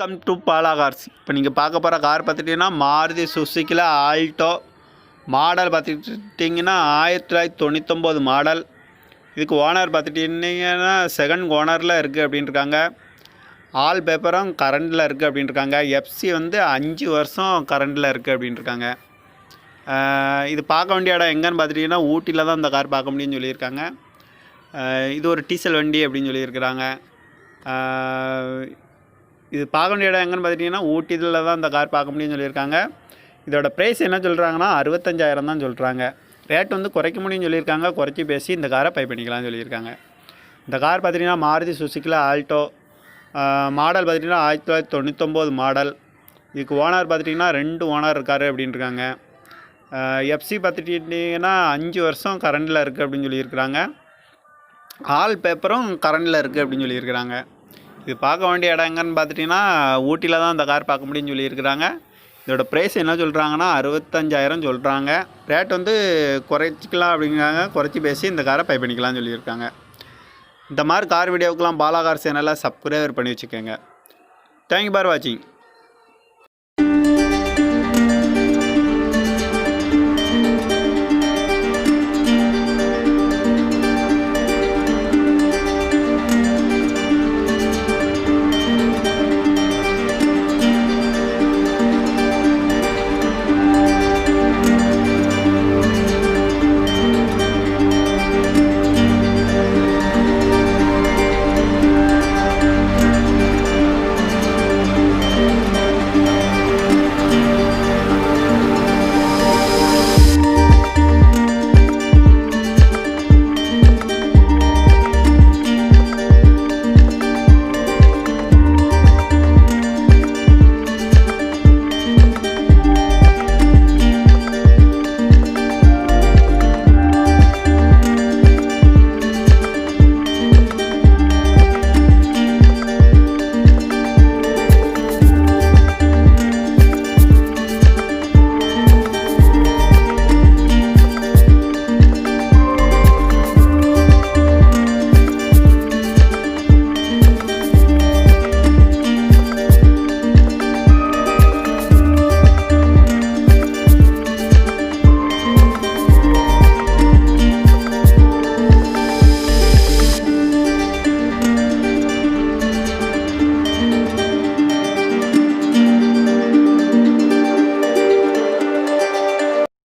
Welcome to Bala cars. இப்போ நீங்கள் பார்க்க போகிற கார் பார்த்துட்டிங்கன்னா மாருதி சுசுக்கியில் ஆல்டோ மாடல் பார்த்துட்டிங்கன்னா 1999 மாடல். இதுக்கு ஓனர் பார்த்துட்டிங்கன்னா செகண்ட் ஓனரில் இருக்குது அப்படின்ட்டுருக்காங்க. ஆல் பேப்பரும் கரண்டில் இருக்குது அப்படின்ட்டுருக்காங்க. எஃப்சி வந்து 5 வருஷம் கரண்டில் இருக்குது அப்படின்ட்டுருக்காங்க. இது பார்க்க வேண்டிய இடம் எங்கன்னு பார்த்துட்டிங்கன்னா ஊட்டியில் தான் இந்த கார் பார்க்க முடியும்னு சொல்லியிருக்காங்க. இது ஒரு டீசல் வண்டி அப்படின்னு சொல்லியிருக்கிறாங்க. இது பார்க்க வேண்டிய இடம் எங்கன்னு பார்த்துட்டிங்கன்னா ஊட்டியில் தான் இந்த கார் பார்க்க முடியும்னு சொல்லியிருக்காங்க. இதோட ப்ரைஸ் என்ன சொல்கிறாங்கன்னா 65,000 தான் சொல்கிறாங்க. ரேட் வந்து குறைக்க முடியும்னு சொல்லியிருக்காங்க. குறைச்சி பேசி இந்த காரை பை பண்ணிக்கலாம்னு சொல்லியிருக்காங்க. இந்த கார் பார்த்திங்கன்னா மாருதி சுசுக்கியில் ஆல்டோ மாடல் பார்த்திங்கன்னா 1999 மாடல். இதுக்கு ஓனர் பார்த்துட்டிங்கன்னா 2 ஓனர் இருக்கார் அப்படின்ட்டுருக்காங்க. எஃப்சி பார்த்துட்டிங்கன்னா 5 வருஷம் கரண்டில் இருக்குது அப்படின்னு சொல்லியிருக்கிறாங்க. ஆல் பேப்பரும் கரண்டில் இருக்குது அப்படின்னு சொல்லியிருக்கிறாங்க. இது பார்க்க வேண்டிய இடம் எங்கன்னு பார்த்துட்டிங்கன்னா ஊட்டியில் தான் இந்த கார் பார்க்க முடியும்னு சொல்லியிருக்கிறாங்க. இதோட ப்ரைஸ் என்ன சொல்கிறாங்கன்னா 65,000 சொல்கிறாங்க. ரேட் வந்து குறைச்சிக்கலாம் அப்படிங்கிறாங்க. குறைச்சி பேசி இந்த காரை பை பண்ணிக்கலாம்னு சொல்லியிருக்காங்க. இந்த மாதிரி கார் வீடியோவுக்கெலாம் பாலா கார் சேனலில் சப்ஸ்கிரைபர் பண்ணி வச்சுக்கோங்க. தேங்க்யூ ஃபார் வாட்சிங்.